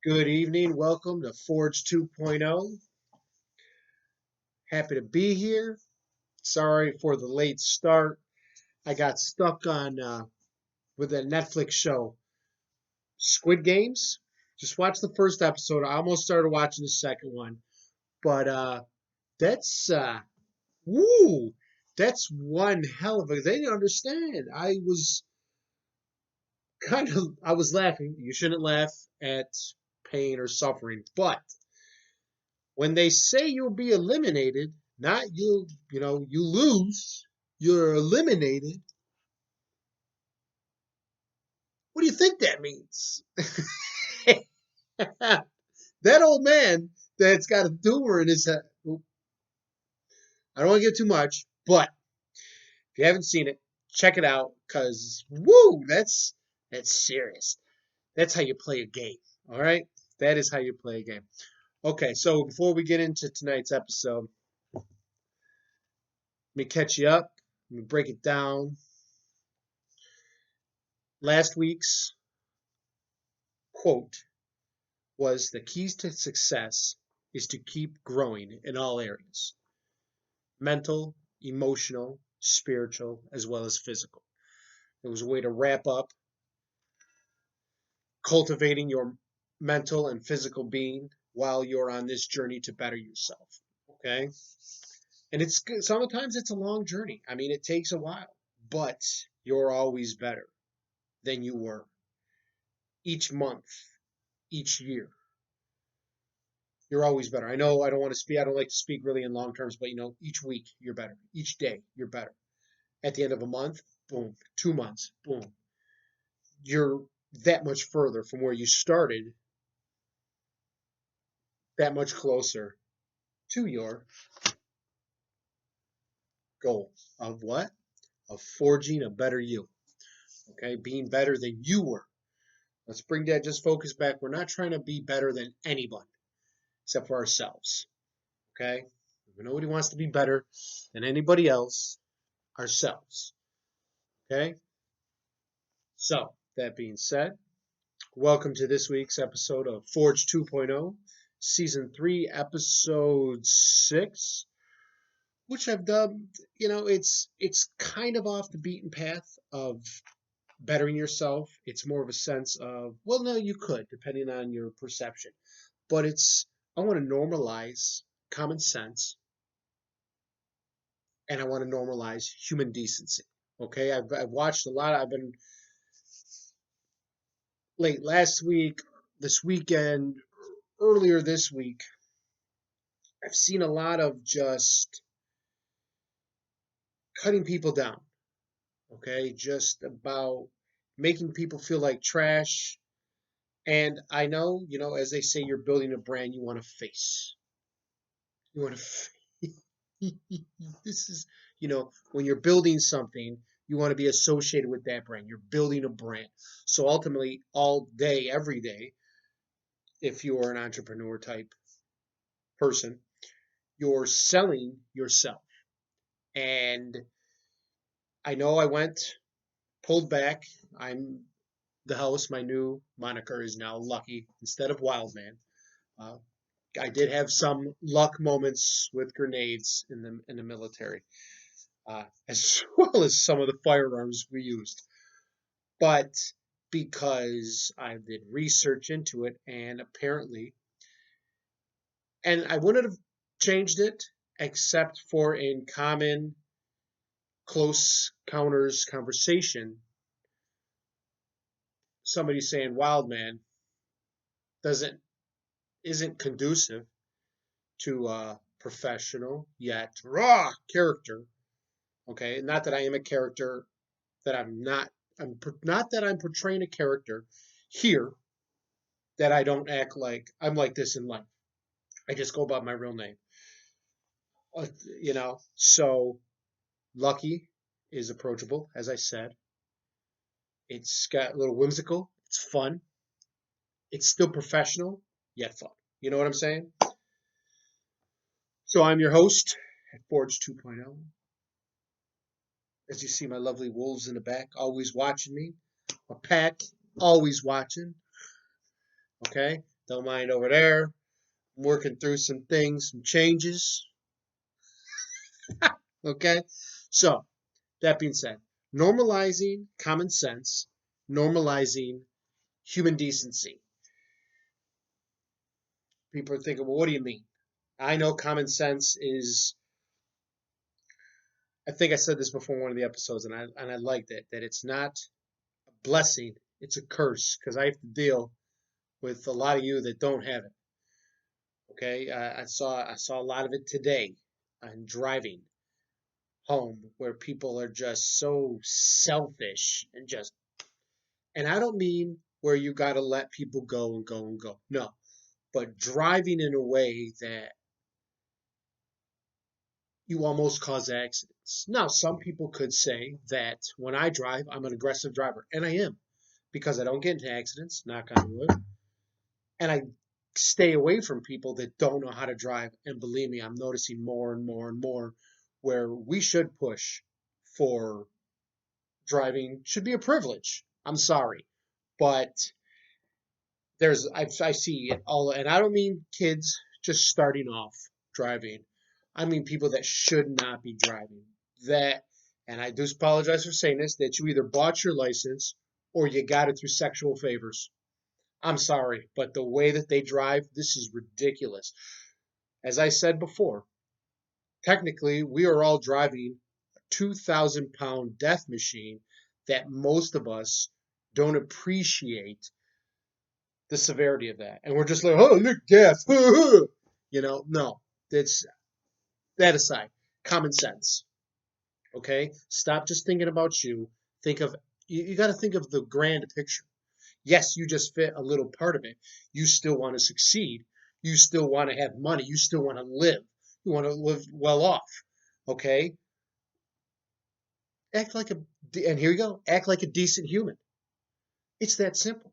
Good evening. Welcome to Forge 2.0. Happy to be here. Sorry for the late start. I got stuck on with a Netflix show, Squid Games. Just watched the first episode. I almost started watching the second one, but that's woo, that's one hell of a. They didn't understand. I was laughing. You shouldn't laugh at pain or suffering, but when they say you'll be eliminated, not you lose, you're eliminated. What do you think that means? That old man that's got a tumor in his head. I don't want to get too much, but if you haven't seen it, check it out because woo, that's serious. That's how you play a game. All right, that is how you play a game. Okay, so before we get into tonight's episode, let me catch you up. Let me break it down. Last week's quote was the keys to success is to keep growing in all areas: mental, emotional, spiritual, as well as physical. It was a way to wrap up cultivating your mental and physical being while you're on this journey to better yourself. Okay. And it's good. Sometimes it's a long journey. I mean, it takes a while, but you're always better than you were each month, each year. You're always better. I know I don't want to speak, I don't like to speak really in long terms, but each week you're better. Each day you're better. At the end of a month, boom, 2 months, boom. You're that much further from where you started, that much closer to your goal of what? Of forging a better you. Okay, being better than you were. Let's bring that just focus back. We're not trying to be better than anybody except for ourselves. Okay? Nobody wants to be better than anybody else, ourselves. Okay? So, that being said, welcome to this week's episode of Forge 2.0, Season 3, Episode 6, which I've dubbed, it's kind of off the beaten path of bettering yourself. It's more of a sense of, well, no, you could, depending on your perception. But I want to normalize common sense and I want to normalize human decency. Okay, I've watched a lot. I've been late last week, this weekend, earlier this week. I've seen a lot of just cutting people down. Okay, just about making people feel like trash. And I know, as they say, you're building a brand, you want to face. You want to. This is, when you're building something, you want to be associated with that brand. You're building a brand. So ultimately, all day, every day, if you are an entrepreneur type person, you're selling yourself. And I know I pulled back. I'm the host. My new moniker is now Lucky instead of Wildman. Uh, I did have some luck moments with grenades in the military, as well as some of the firearms we used. But because I did research into it, and apparently, and I wouldn't have changed it except for in common close counters conversation, somebody saying "wild man" doesn't isn't conducive to a professional yet raw character. Okay, not that I am a character that I'm not. Not that I'm portraying a character here that I don't act like I'm like this in life. I just go by my real name. So Lucky is approachable, as I said. It's got a little whimsical. It's fun. It's still professional, yet fun. You know what I'm saying? So I'm your host at Forge 2.0. As you see, my lovely wolves in the back, always watching me. A pack, always watching. Okay? Don't mind over there. I'm working through some things, some changes. Okay. So, that being said, normalizing common sense, normalizing human decency. People are thinking, well, what do you mean? I know common sense is, I think I said this before in one of the episodes, and I liked it, that it's not a blessing, it's a curse, because I have to deal with a lot of you that don't have it. Okay, I saw a lot of it today on driving home, where people are just so selfish and just, and I don't mean where you got to let people go and go and go. No, but driving in a way that you almost cause accidents. Now, some people could say that when I drive, I'm an aggressive driver, and I am, because I don't get into accidents, knock on wood, and I stay away from people that don't know how to drive. And believe me, I'm noticing more and more and more where we should push for driving should be a privilege. I'm sorry, but I see it all, and I don't mean kids just starting off driving. I mean people that should not be driving. That, and I do apologize for saying this, that you either bought your license or you got it through sexual favors. I'm sorry, but the way that they drive, this is ridiculous. As I said before, technically we are all driving a 2,000-pound death machine that most of us don't appreciate the severity of that. And we're just like, oh, look, gas. No, that's that aside. Common sense. Okay? Stop just thinking about you. Think of, you got to think of the grand picture. Yes, you just fit a little part of it. You still want to succeed. You still want to have money. You still want to live. You want to live well off. Okay? Act like a, and here you go, act like a decent human. It's that simple.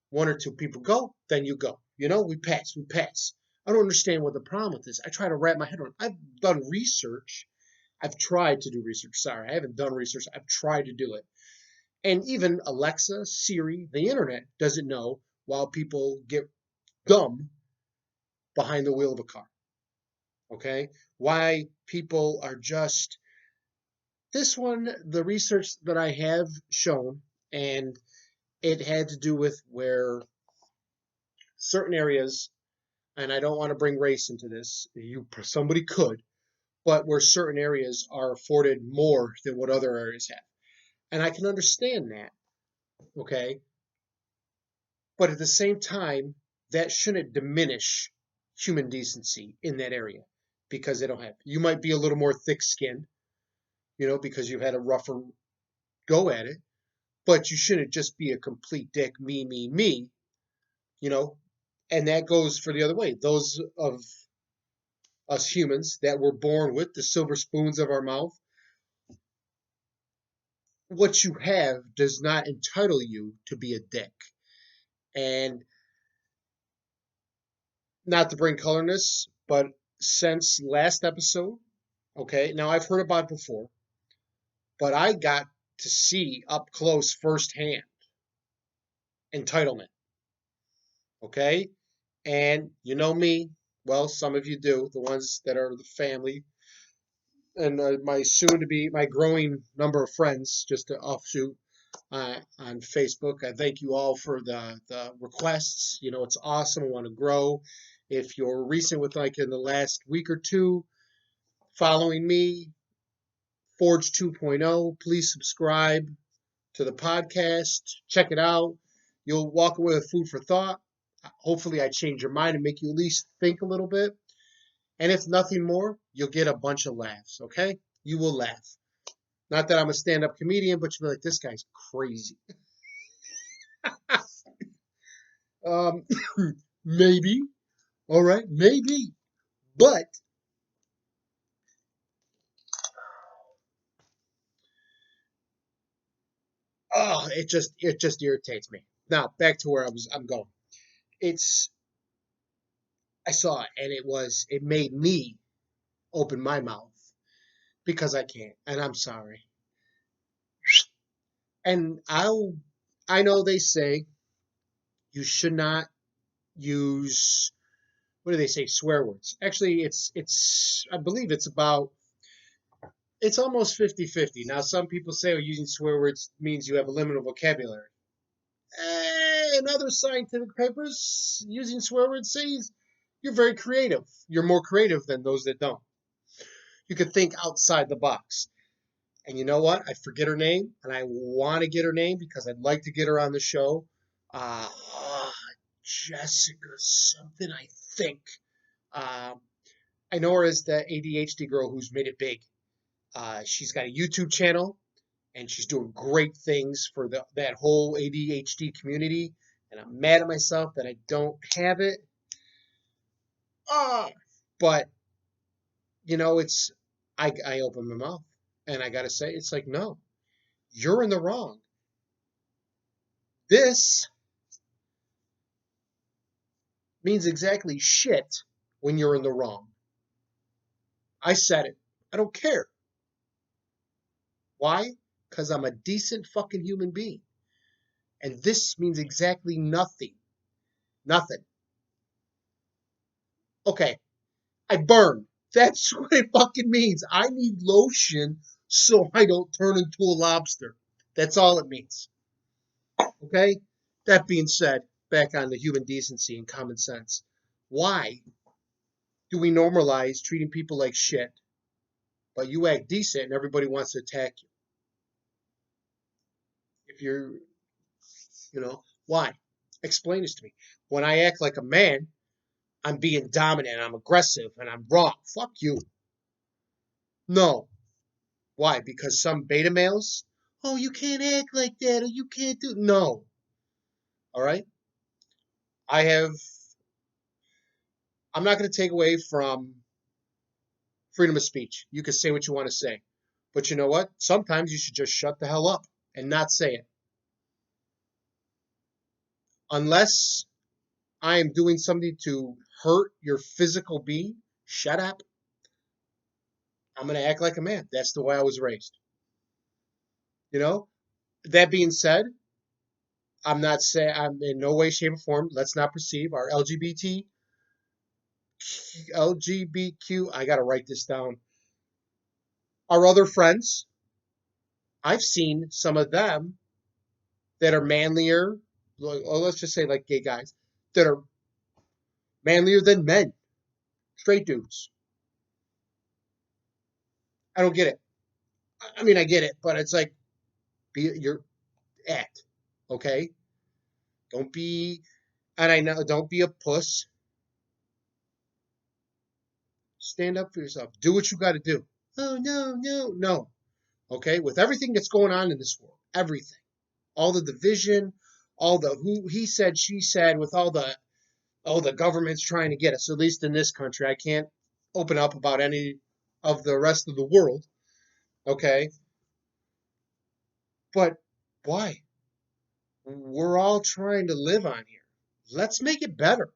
One or two people go, then you go. We pass, we pass. I don't understand what the problem with this. I try to wrap my head around. I've done research. I've tried to do research. Sorry, I haven't done research. I've tried to do it. And even Alexa, Siri, the internet doesn't know while people get dumb behind the wheel of a car. Okay? Why people are just, this one, the research that I have shown, and it had to do with where certain areas, and I don't want to bring race into this, somebody could, but where certain areas are afforded more than what other areas have. And I can understand that, okay? But at the same time, that shouldn't diminish human decency in that area because they don't have. You might be a little more thick-skinned, because you've had a rougher go at it, but you shouldn't just be a complete dick, me, me, me, you know? And that goes for the other way. Those of us humans that were born with the silver spoons of our mouth, what you have does not entitle you to be a dick. And not to bring colorness, but since last episode, okay, now I've heard about it before, but I got to see up close firsthand entitlement, okay? And you know me, well, some of you do, the ones that are the family, and my soon to be, my growing number of friends, just to offshoot on Facebook. I thank you all for the requests. It's awesome. I want to grow. If you're recent with like in the last week or two following me, Forge 2.0, please subscribe to the podcast. Check it out. You'll walk away with food for thought. Hopefully, I change your mind and make you at least think a little bit. And if nothing more, you'll get a bunch of laughs, okay? You will laugh. Not that I'm a stand-up comedian, but you'll be like, this guy's crazy. Um, maybe. All right, maybe. But it just irritates me. Now, back to where I'm going. It's I saw it and it made me open my mouth because I can't. And I'm sorry. And I know they say you should not use, what do they say, swear words. Actually, it's I believe it's almost 50-50. Now, some people say, oh, using swear words means you have a limited vocabulary. In other scientific papers, using swear words says you're very creative. You're more creative than those that don't. You can think outside the box. And you know what? I forget her name, and I want to get her name because I'd like to get her on the show. Uh, uh, Jessica something, I think. Um, I know her as the ADHD girl who's made it big. She's got a YouTube channel, and she's doing great things for that whole ADHD community. And I'm mad at myself that I don't have it. Ah, but it's I open my mouth, and I gotta say, it's like, no, you're in the wrong. This means exactly shit when you're in the wrong. I said it. I don't care. Why? Because I'm a decent fucking human being. And this means exactly nothing. Nothing. Okay, I burn. That's what it fucking means. I need lotion so I don't turn into a lobster. That's all it means. Okay? That being said, back on the human decency and common sense. Why do we normalize treating people like shit, but you act decent and everybody wants to attack you? If why? Explain this to me. When I act like a man, I'm being dominant, I'm aggressive, and I'm wrong. Fuck you. No. Why? Because some beta males, oh, you can't act like that, or you can't do. No. All right. I have. I'm not going to take away from freedom of speech. You can say what you want to say, but you know what? Sometimes you should just shut the hell up and not say it, unless I am doing something to hurt your physical being. Shut up. I'm going to act like a man. That's the way I was raised. You know. That being said, I'm not saying I'm in no way, shape, or form. Let's not perceive our LGBTQ. I got to write this down. Our other friends, I've seen some of them that are manlier. Let's just say like gay guys that are manlier than men, straight dudes. I don't get it. I mean, I get it, but it's like, be your act, okay? Don't be, and I know, don't be a puss. Stand up for yourself. Do what you got to do. Oh no, no, no. Okay, with everything that's going on in this world, everything, all the division, all the who he said, she said, with all the government's trying to get us. At least in this country, I can't open up about any of the rest of the world. Okay, but why? We're all trying to live on here. Let's make it better.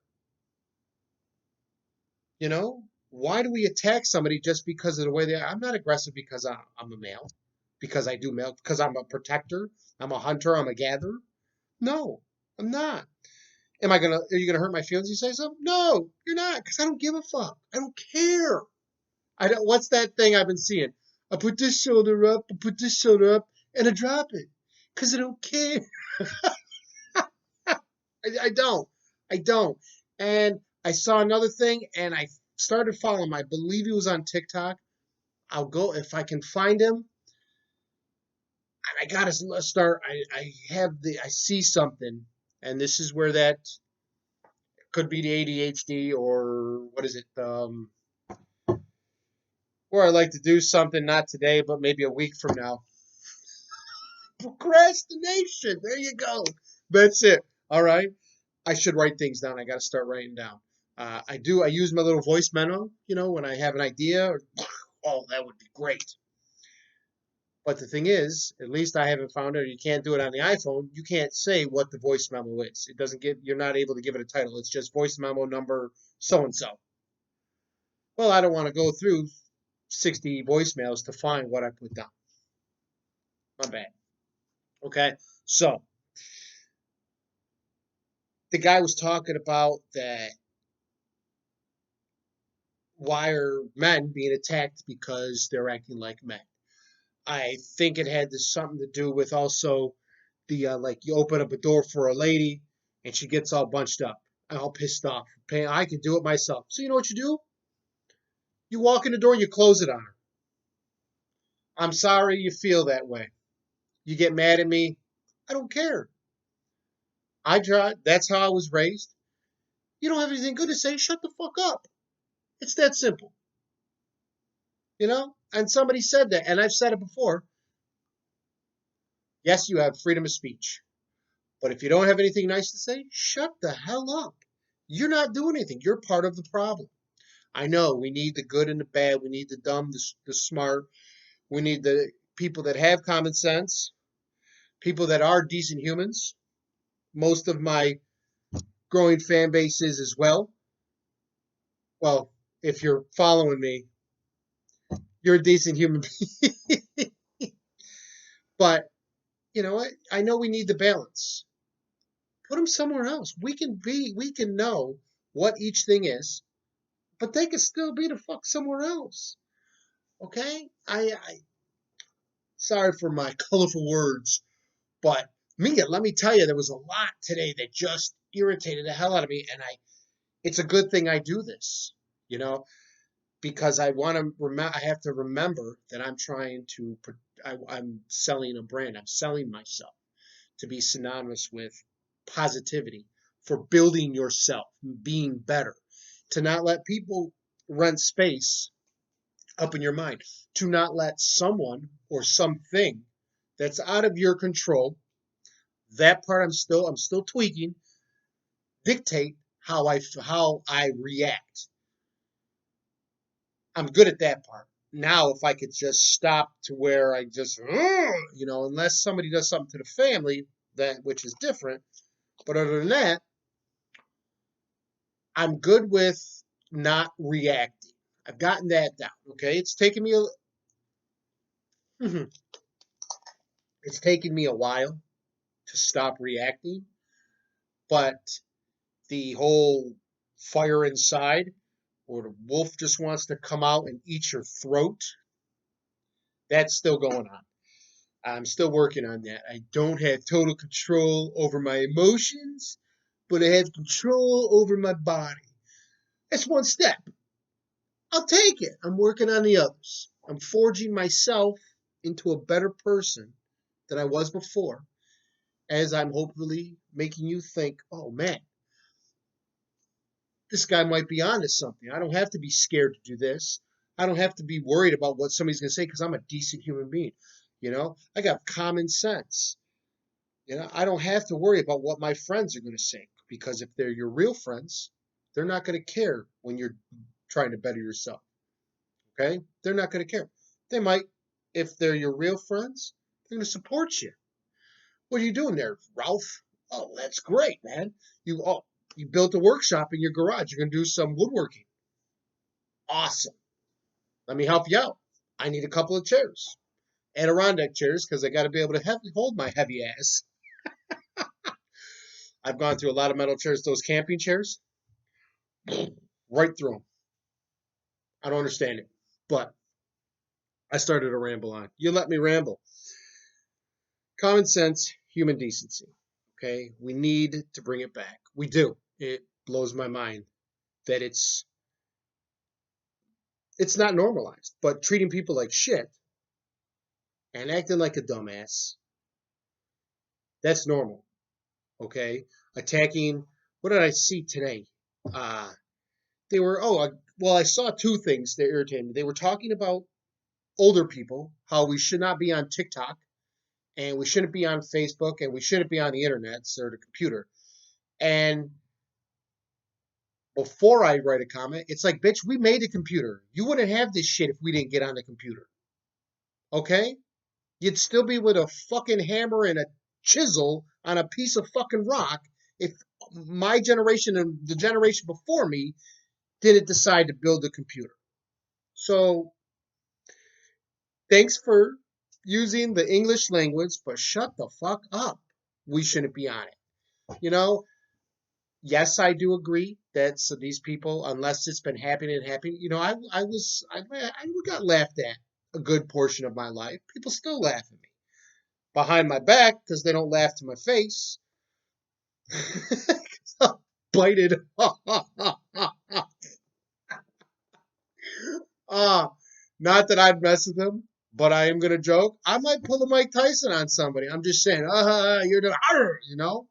You know, why do we attack somebody just because of the way they are? I'm not aggressive because I'm a male, because I do male, because I'm a protector, I'm a hunter, I'm a gatherer. No, I'm not. Are you gonna hurt my feelings? You say so? No, you're not, because I don't give a fuck. I don't care. I don't. What's that thing I've been seeing? I put this shoulder up, I put this shoulder up, and I drop it, because I don't care. I don't. I don't. And I saw another thing, and I started following him. I believe he was on TikTok. I'll go if I can find him. And I gotta start. I see something, and this is where that could be the ADHD, or what is it? Where I like to do something not today, but maybe a week from now. Procrastination. There you go. That's it. All right. I should write things down. I got to start writing down. I do. I use my little voice memo. When I have an idea. Oh, that would be great. But the thing is, at least I haven't found it. You can't do it on the iPhone. You can't say what the voice memo is. It doesn't give. You're not able to give it a title. It's just voice memo number so and so. Well, I don't want to go through 60 voicemails to find what I put down. My bad. Okay. So The guy was talking about that why are men being attacked because they're acting like men. I think it had something to do with also the like you open up a door for a lady and she gets all bunched up, all pissed off. I can do it myself. So you know what you do? You walk in the door and you close it on her. I'm sorry you feel that way. You get mad at me. I don't care. I try. That's how I was raised. You don't have anything good to say. Shut the fuck up. It's that simple. You know? And somebody said that, and I've said it before. Yes, you have freedom of speech. But if you don't have anything nice to say, shut the hell up. You're not doing anything. You're part of the problem. I know we need the good and the bad. We need the dumb, the smart. We need the people that have common sense, people that are decent humans. Most of my growing fan base is as well. Well, if you're following me, you're a decent human being. But you know what? I know we need the balance. Put them somewhere else. We can know what each thing is, but they can still be the fuck somewhere else. Okay? I sorry for my colorful words, but let me tell you, there was a lot today that just irritated the hell out of me, and it's a good thing I do this, you know, because I want to remember. I have to remember that I'm trying to. I'm selling a brand. I'm selling myself to be synonymous with positivity, for building yourself, being better, to not let people rent space up in your mind, to not let someone or something that's out of your control, that part I'm still tweaking, dictate how I react. I'm good at that part. Now, if I could just stop to where I just, unless somebody does something to the family, that which is different. But other than that, I'm good with not reacting. I've gotten that down. Okay, it's taken me a while to stop reacting, but the whole fire inside, or the wolf just wants to come out and eat your throat, that's still going on. I'm still working on that. I don't have total control over my emotions, but I have control over my body. That's one step. I'll take it. I'm working on the others. I'm forging myself into a better person than I was before, as I'm hopefully making you think, oh man, this guy might be onto something. I don't have to be scared to do this. I don't have to be worried about what somebody's going to say because I'm a decent human being. I got common sense. I don't have to worry about what my friends are going to say because if they're your real friends, they're not going to care when you're trying to better yourself. Okay? They're not going to care. They might, if they're your real friends, they're going to support you. What are you doing there, Ralph? Oh, that's great, man. You built a workshop in your garage. You're going to do some woodworking. Awesome. Let me help you out. I need a couple of chairs, Adirondack chairs, because I got to be able to hold my heavy ass. I've gone through a lot of metal chairs, those camping chairs, right through them. I don't understand it, but I started to ramble on. You let me ramble. Common sense, human decency. Okay, we need to bring it back. We do. It blows my mind that it's not normalized, but treating people like shit and acting like a dumbass, that's normal. Okay, attacking. What did I see today? Uh, they were well, I saw two things that irritated me. They were talking about older people, how we should not be on TikTok and we shouldn't be on Facebook and we shouldn't be on the internet or the computer. And before I write a comment, it's like, bitch, we made a computer. You wouldn't have this shit if we didn't get on the computer. Okay? You'd still be with a fucking hammer and a chisel on a piece of fucking rock if my generation and the generation before me didn't decide to build a computer. So thanks for using the English language, but shut the fuck up. We shouldn't be on it. You know, Yes, I do agree that so these people, unless it's been happening and happening, I got laughed at a good portion of my life. People still laugh at me behind my back because they don't laugh to my face. Bite it. Ah, not that I'd mess with them, but I am gonna joke. I might pull a Mike Tyson on somebody. I'm just saying, you're the, you know.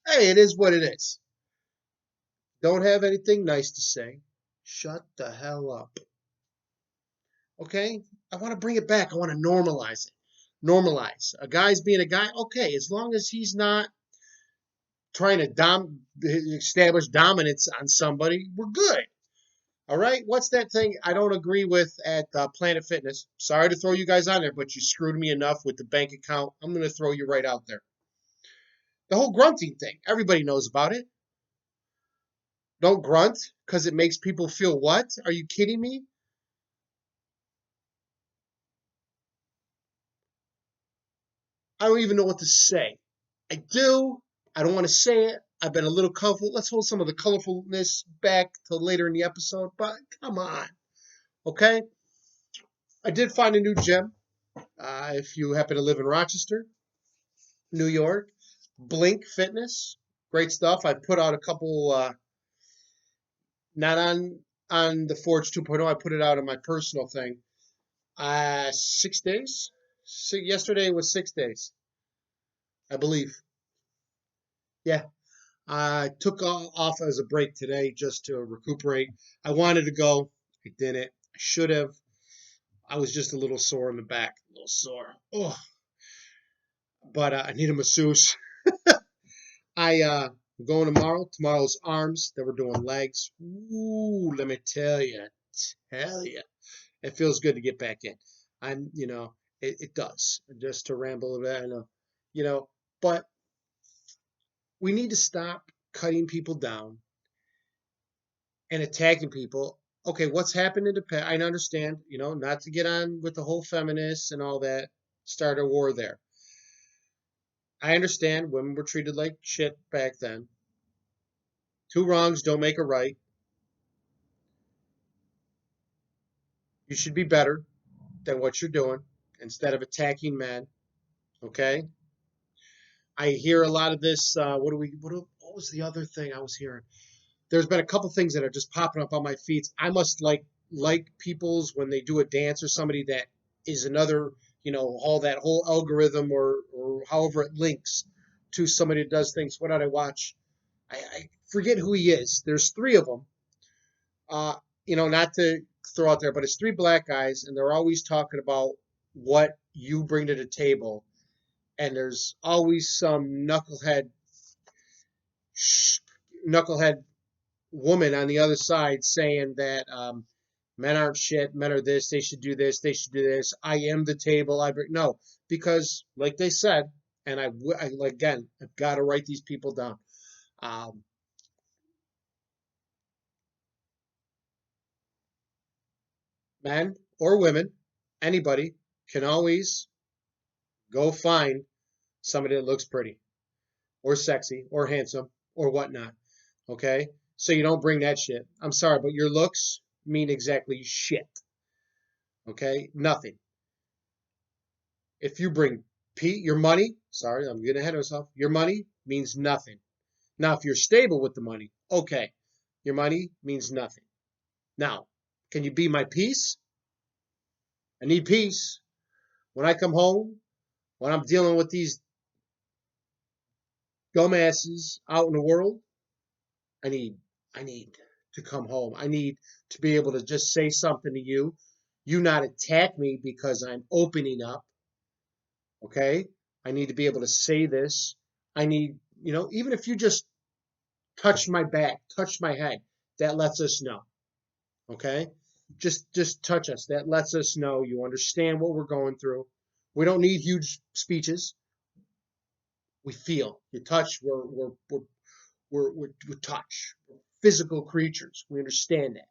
Hey, it is what it is. Don't have anything nice to say. Shut the hell up. Okay? I want to bring it back. I want to normalize it. Normalize. A guy's being a guy. Okay, as long as he's not trying to establish dominance on somebody, we're good. All right? What's that thing I don't agree with at Planet Fitness? Sorry to throw you guys on there, but you screwed me enough with the bank account. I'm going to throw you right out there. The whole grunting thing. Everybody knows about it. Don't grunt because it makes people feel what? Are you kidding me? I don't even know what to say. I do. I don't want to say it. I've been a little colorful. Let's hold some of the colorfulness back till later in the episode, but come on. Okay? I did find a new gem. If you happen to live in Rochester, New York, Blink Fitness. Great stuff. I put out a couple, not on the Forge 2.0. I put it out on my personal thing. 6 days. Yesterday was 6 days, I believe. Yeah, I took off as a break today just to recuperate. I wanted to go. I didn't. I should have. I was just a little sore in the back, a little sore. Oh, but I need a masseuse. I'm going tomorrow. Tomorrow's arms. Then we're doing legs. Ooh, let me tell you, it feels good to get back in. It does. Just to ramble a bit, I know, you know, but we need to stop cutting people down and attacking people. Okay, what's happened in the past? I understand, not to get on with the whole feminists and all that, start a war there. I understand women were treated like shit back then. Two wrongs don't make a right. You should be better than what you're doing instead of attacking men. Okay. I hear a lot of this. What was the other thing I was hearing? There's been a couple things that are just popping up on my feeds. I must like people's when they do a dance or somebody that is another, all that whole algorithm or however it links to somebody that does things. What did I watch? I forget who he is. There's three of them. Uh, not to throw out there, but it's three black guys, and they're always talking about what you bring to the table. And there's always some knucklehead woman on the other side saying that men aren't shit, men are this, they should do this, they should do this. I am the table. I bring no, because like they said, and again, I've got to write these people down. Um, Men or women, anybody can always go find somebody that looks pretty or sexy or handsome or whatnot. Okay, so you don't bring that shit. I'm sorry, but your looks mean exactly shit. Okay, nothing. If you bring your money, sorry, I'm getting ahead of myself. Your money means nothing. Now, if you're stable with the money, okay, your money means nothing. Now, can you be my peace? I need peace. When I come home, when I'm dealing with these dumbasses out in the world, I need I need to come home. I need to be able to just say something to you. You not attack me because I'm opening up. Okay? I need to be able to say this. I need, even if you just touch my back, touch my head, that lets us know. Okay? Just touch us. That lets us know you understand what we're going through. We don't need huge speeches. We feel. You touch, we're touch. We're physical creatures. We understand that.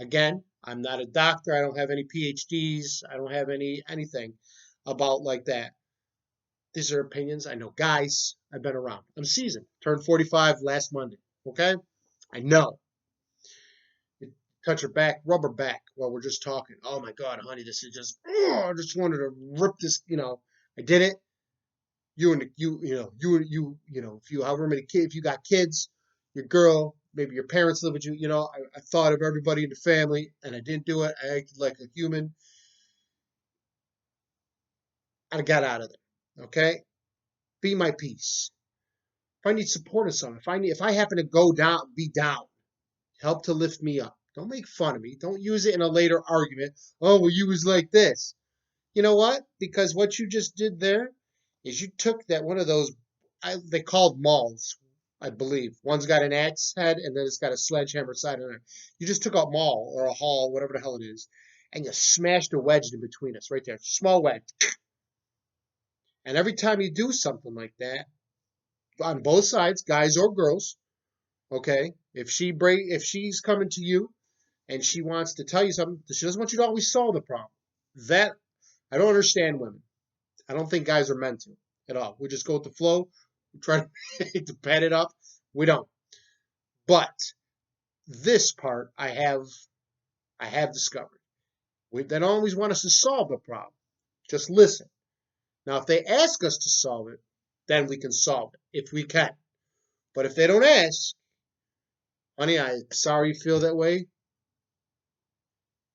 Again, I'm not a doctor. I don't have any PhDs. I don't have anything about like that. These are opinions. I know guys. I've been around. I'm seasoned. Turned 45 last Monday. Okay? I know. You touch her back, rub her back while we're just talking. Oh my God, honey, this is just, oh, I just wanted to rip this, I did it. If you, however many kids, if you got kids, your girl, maybe your parents live with you, I thought of everybody in the family and I didn't do it. I acted like a human. I got out of there. Okay? Be my peace. If I need support of something, if I happen to go down, be down, help to lift me up. Don't make fun of me. Don't use it in a later argument. Oh, well, you was like this. You know what? Because what you just did there is you took that one of those, they called mauls, I believe. One's got an axe head and then it's got a sledgehammer side on it. You just took a maul or a haul, whatever the hell it is, and you smashed a wedge in between us right there. Small wedge. And every time you do something like that, on both sides, guys or girls, okay, if she's coming to you and she wants to tell you something, she doesn't want you to always solve the problem. That I don't understand women. I don't think guys are meant to at all. We just go with the flow. We try to pad it up. We don't. But this part I have discovered. They don't always want us to solve the problem. Just listen. Now, if they ask us to solve it, then we can solve it if we can. But if they don't ask, honey, I'm sorry you feel that way.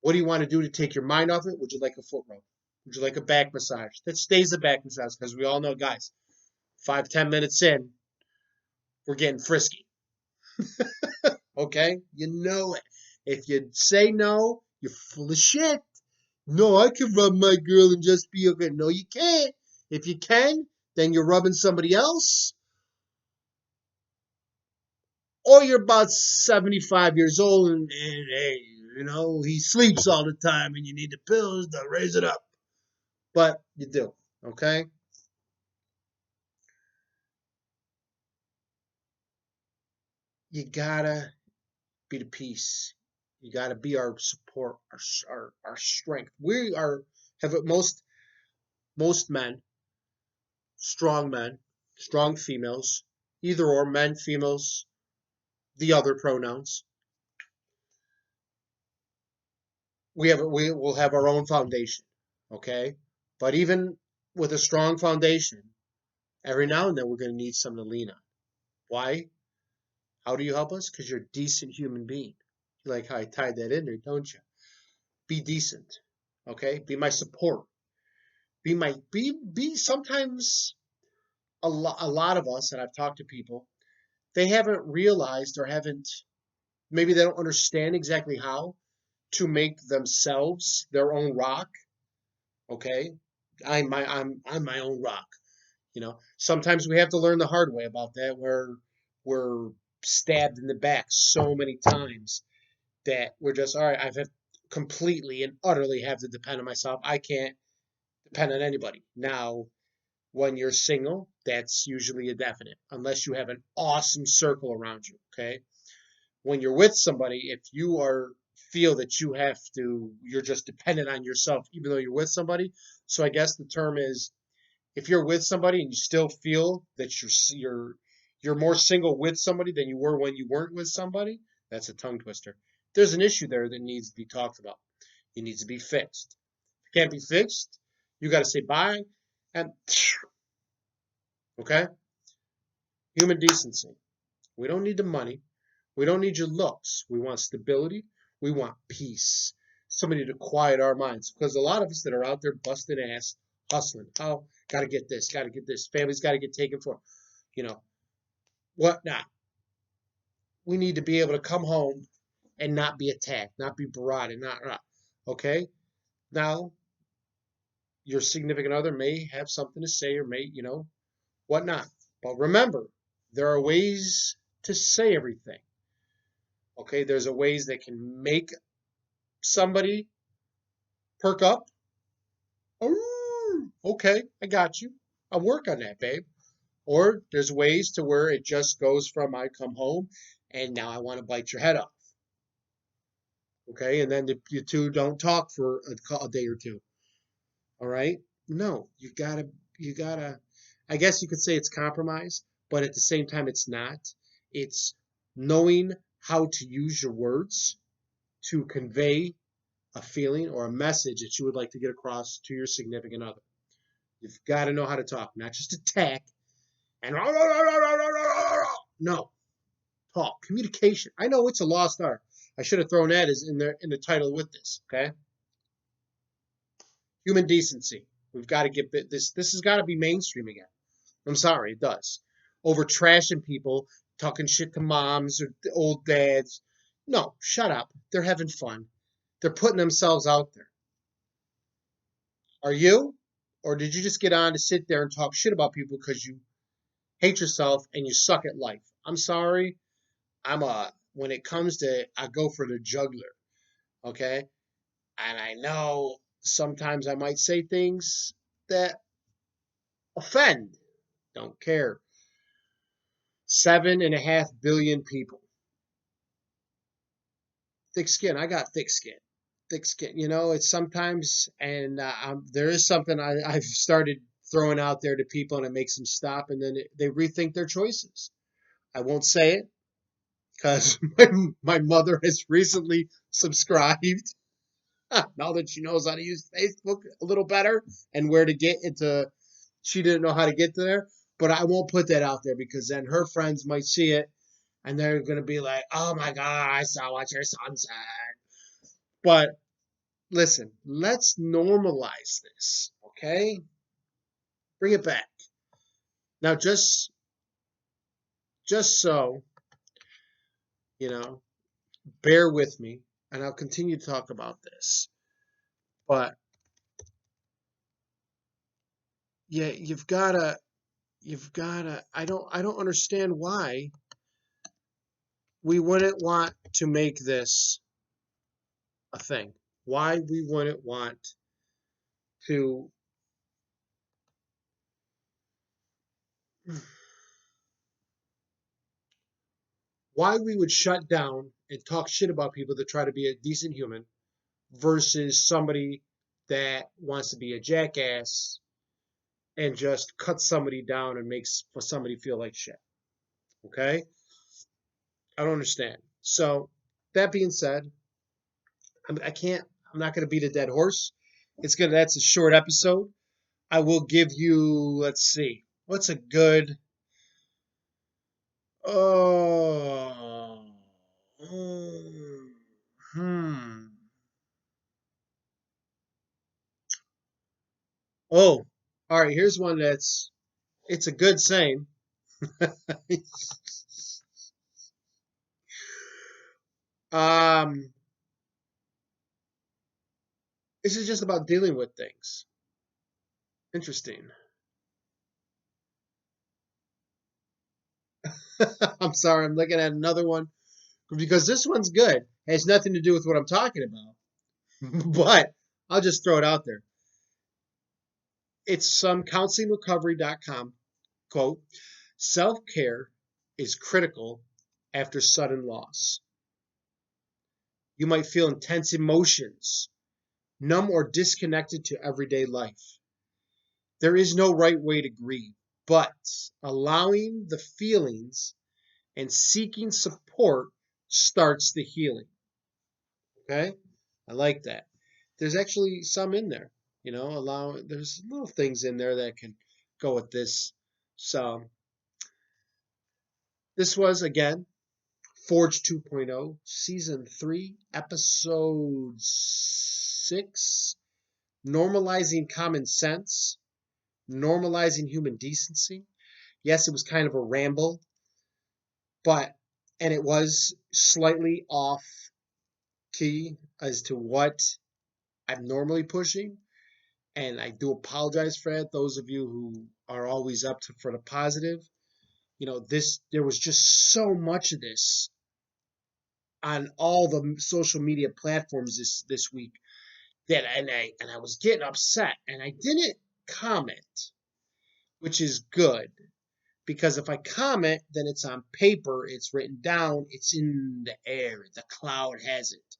What do you want to do to take your mind off it? Would you like a foot rub? Would you like a back massage? That stays a back massage because we all know, guys, 5-10 minutes in, we're getting frisky. Okay? You know it. If you say no, you're full of shit. No, I can rub my girl and just be okay. No, you can't. If you can, then you're rubbing somebody else. Or you're about 75 years old and hey, he sleeps all the time and you need the pills to raise it up. But you do. Okay? You gotta be the peace. You gotta be our support, our strength. We are have most men, strong females, either or men, females, the other pronouns. We will have our own foundation, okay? But even with a strong foundation, every now and then we're going to need something to lean on. Why? How do you help us? Because you're a decent human being. You like how I tied that in there, don't you? Be decent, okay? Be my support. Be sometimes a lot of us, and I've talked to people, they haven't realized or haven't maybe they don't understand exactly how to make themselves their own rock. Okay, I'm my own rock. Sometimes we have to learn the hard way about that, where we're stabbed in the back so many times that we're just all right. I've had completely and utterly have to depend on myself. I can't depend on anybody now. When you're single, that's usually a definite, unless you have an awesome circle around you. Okay, when you're with somebody, if you are feel that you're just dependent on yourself, even though you're with somebody. So I guess the term is, if you're with somebody and you still feel that you're more single with somebody than you were when you weren't with somebody, that's a tongue twister. There's an issue there that needs to be talked about. It needs to be fixed. If it can't be fixed, you got to say bye and okay. Human decency. We don't need the money. We don't need your looks. We want stability. We want peace. Somebody to quiet our minds. Because a lot of us that are out there busting ass, hustling. Oh, got to get this, got to get this. Family's got to get taken for. You know, what not? We need to be able to come home and not be attacked, not be barraged, not. Okay? Now, your significant other may have something to say or may, whatnot. But remember, there are ways to say everything. Okay, there's a ways that can make somebody perk up. Oh, okay, I got you. I'll work on that, babe. Or there's ways to where it just goes from I come home and now I want to bite your head off. Okay, and then you two don't talk for a day or two. All right? No, you gotta. I guess you could say it's compromise, but at the same time, it's not. It's knowing how to use your words to convey a feeling or a message that you would like to get across to your significant other. You've got to know how to talk, not just attack and no, talk. Communication. I know it's a lost art. I should have thrown that as in the title with this. Okay, human decency. We've got to get this. This has got to be mainstream again. I'm sorry, it does. Over trashing people, talking shit to moms or old dads. No, shut up. They're having fun. They're putting themselves out there. Are you? Or did you just get on to sit there and talk shit about people because you hate yourself and you suck at life? I'm sorry. When it comes to, I go for the juggler. Okay. And I know sometimes I might say things that offend. Don't care. 7.5 billion people. Thick skin. I got thick skin. Thick skin. It's sometimes, and there is something I've started throwing out there to people, and it makes them stop, and then they rethink their choices. I won't say it because my mother has recently subscribed. Now that she knows how to use Facebook a little better and where to get into, she didn't know how to get there. But I won't put that out there because then her friends might see it and they're going to be like, oh my God, I saw what your son said. But listen, let's normalize this, okay? Bring it back. Now, just so, you know, bear with me, and I'll continue to talk about this. But yeah, you've gotta, I don't understand why we wouldn't want to make this a thing. Why we wouldn't want to, why we would shut down and talk shit about people that try to be a decent human versus somebody that wants to be a jackass and just cuts somebody down and makes for somebody feel like shit. Okay? I don't understand. So that being said, I can't. I'm not going to beat a dead horse. That's a short episode. I will give you. Let's see. What's a good? Oh. Hmm. Oh. All right. Here's one that's. It's a good saying. um. This is just about dealing with things. Interesting. I'm sorry. I'm looking at another one because this one's good. It has nothing to do with what I'm talking about, but I'll just throw it out there. It's some counselingrecovery.com quote, self-care is critical after sudden loss. You might feel intense emotions, numb or disconnected to everyday life. There is no right way to grieve, but allowing the feelings and seeking support starts the healing. Okay? I like that. There's actually some in there, there's little things in there that can go with this. So this was again Forge 2.0, season 3, episode 6, normalizing common sense, normalizing human decency. Yes, it was kind of a ramble, and it was slightly off key as to what I'm normally pushing. And I do apologize for that. Those of you who are always for the positive, there was just so much of this on all the social media platforms this week and I was getting upset and I didn't comment, which is good because if I comment, then it's on paper, it's written down, it's in the air, the cloud has it.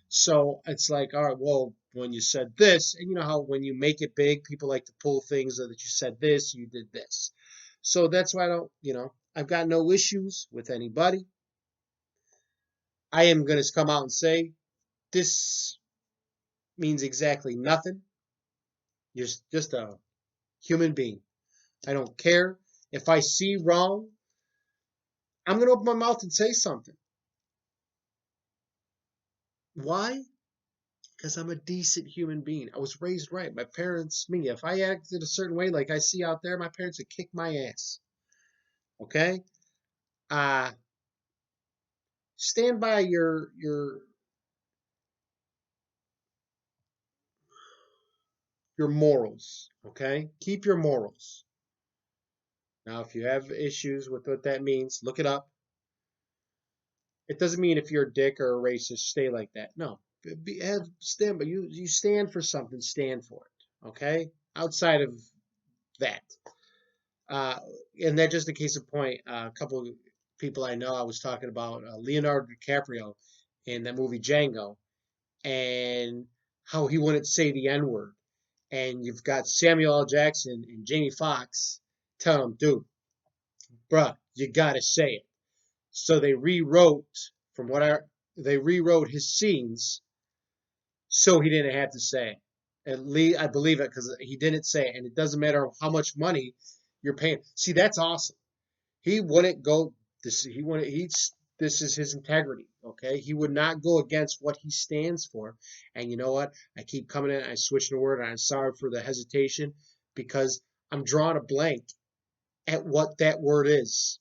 So it's like, all right, well, when you said this. And you know how when you make it big, people like to pull things that you said this, you did this. So that's why I don't, I've got no issues with anybody. I am going to come out and say this means exactly nothing. You're just a human being. I don't care. If I see wrong, I'm going to open my mouth and say something. Why? Because I'm a decent human being. I was raised right. My parents, me, if I acted a certain way like I see out there, my parents would kick my ass. Okay? Uh stand by your morals. Okay? Keep your morals. Now, if you have issues with what that means, look it up. It doesn't mean if you're a dick or a racist, stay like that. No. Stand, but you stand for something, stand for it. Okay? Outside of that. Uh, and that just a case in point, a couple of people I know, I was talking about Leonardo DiCaprio in that movie Django and how he wouldn't say the N word. And you've got Samuel L. Jackson and Jamie Foxx telling him, dude, bruh, you gotta say it. So they rewrote his scenes so he didn't have to say it. At least I believe it because he didn't say it, and it doesn't matter how much money you're paying. See, that's awesome. He wouldn't go. He wouldn't. This is his integrity. Okay, he would not go against what he stands for. And you know what? I keep coming in. I switch the word. And I'm sorry for the hesitation because I'm drawing a blank at what that word is.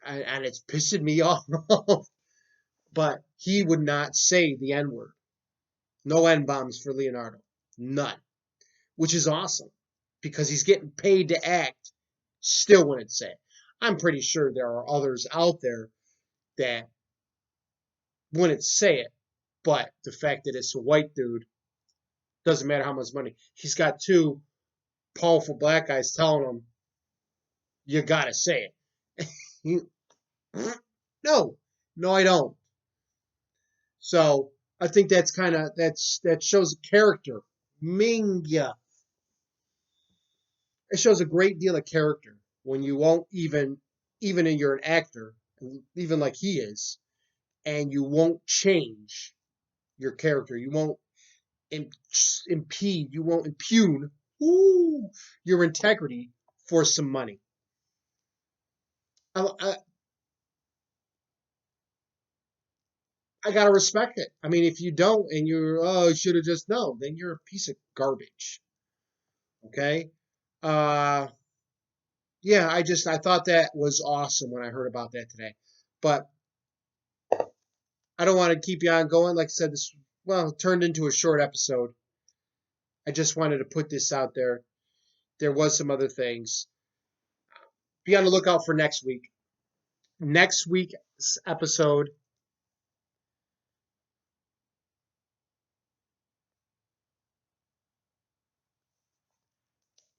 And it's pissing me off. But he would not say the N word. No N bombs for Leonardo. None. Which is awesome because he's getting paid to act. Still wouldn't say it. I'm pretty sure there are others out there that wouldn't say it, but the fact that it's a white dude doesn't matter how much money. He's got two powerful black guys telling him, you gotta say it. You, no, no, I don't. So I think that's that shows character. Mingya. It shows a great deal of character when you won't even in you're an actor, even like he is, and you won't change your character. You won't impede, you won't impugn your integrity for some money. I, I, I gotta respect it. I mean, if you don't and you're, oh, should have just known, then you're a piece of garbage. Okay. Uh, yeah, I thought that was awesome when I heard about that today. But I don't want to keep you on going. Like I said, this, well, turned into a short episode. I just wanted to put this out there. There was some other things. Be on the lookout for next week. Next week's episode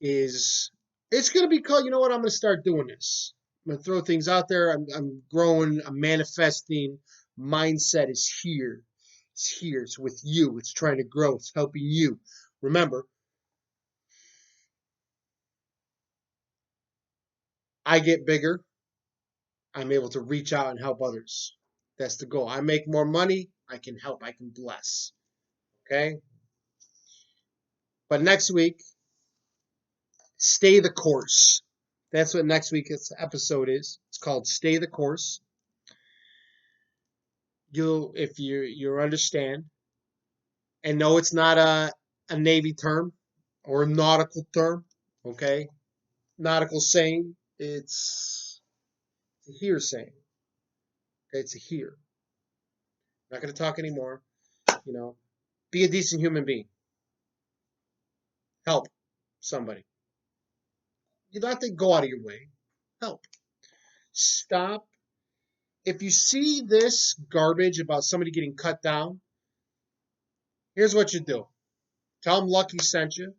is it's going to be called, you know what, I'm going to start doing this. I'm going to throw things out there. I'm growing, I'm manifesting. Mindset is here. It's here. It's with you. It's trying to grow. It's helping you. Remember, I get bigger. I'm able to reach out and help others. That's the goal. I make more money. I can help. I can bless. Okay. But next week, stay the course. That's what next week's episode is. It's called Stay the Course. If you understand, and no, it's not a Navy term or a nautical term, okay? Nautical saying, it's a here saying. Okay, it's a here. I'm not going to talk anymore. You know, be a decent human being. Help somebody. You don't have to go out of your way. Help. Stop. If you see this garbage about somebody getting cut down, here's what you do. Tell them Lucky sent you,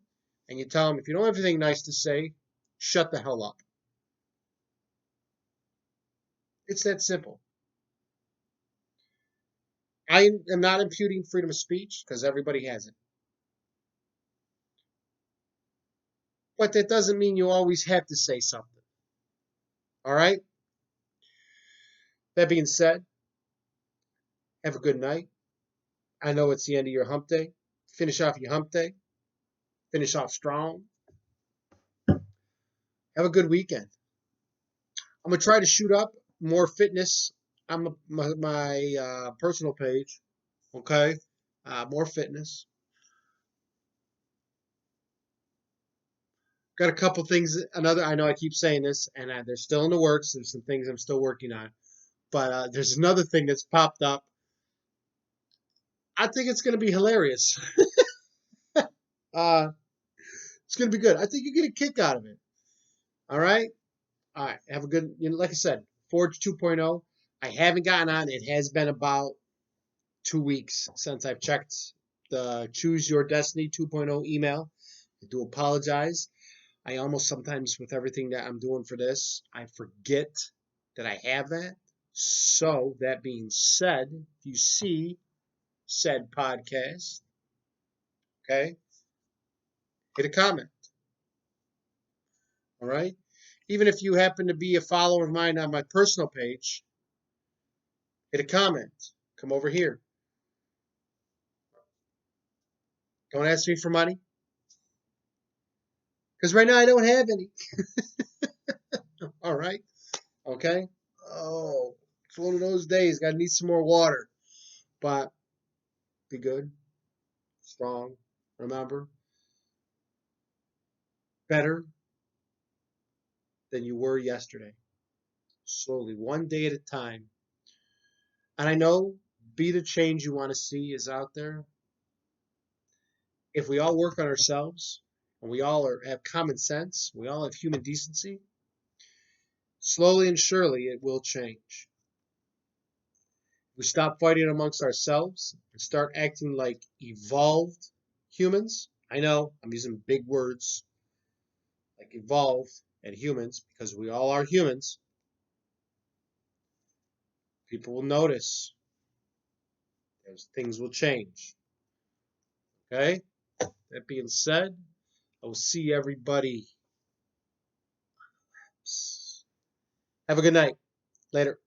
and you tell them if you don't have anything nice to say, shut the hell up. It's that simple. I am not imputing freedom of speech because everybody has it. But that doesn't mean you always have to say something. All right? That being said, have a good night. I know it's the end of your hump day. Finish off your hump day. Finish off strong. Have a good weekend. I'm going to try to shoot up more fitness on my personal page. Okay? More fitness. Got a couple things. I know I keep saying this, and they're still in the works. There's some things I'm still working on. But there's another thing that's popped up. I think it's going to be hilarious. uh, it's going to be good. I think you get a kick out of it. All right? All right. Have a good, like I said, Forge 2.0. I haven't gotten on. It has been about 2 weeks since I've checked the Choose Your Destiny 2.0 email. I do apologize. I almost sometimes, with everything that I'm doing for this, I forget that I have that. So, that being said, if you see said podcast, okay, hit a comment. All right? Even if you happen to be a follower of mine on my personal page, hit a comment. Come over here. Don't ask me for money. Because right now I don't have any. All right? Okay? Oh, it's one of those days. Got to need some more water. But be good. Strong. Remember, better than you were yesterday. Slowly, one day at a time. And I know be the change you want to see is out there. If we all work on ourselves and we all have common sense, we all have human decency, slowly and surely it will change. If we stop fighting amongst ourselves and start acting like evolved humans. I know I'm using big words like evolve and humans because we all are humans. People will notice. Things will change. Okay? That being said, I will see everybody. Have a good night. Later.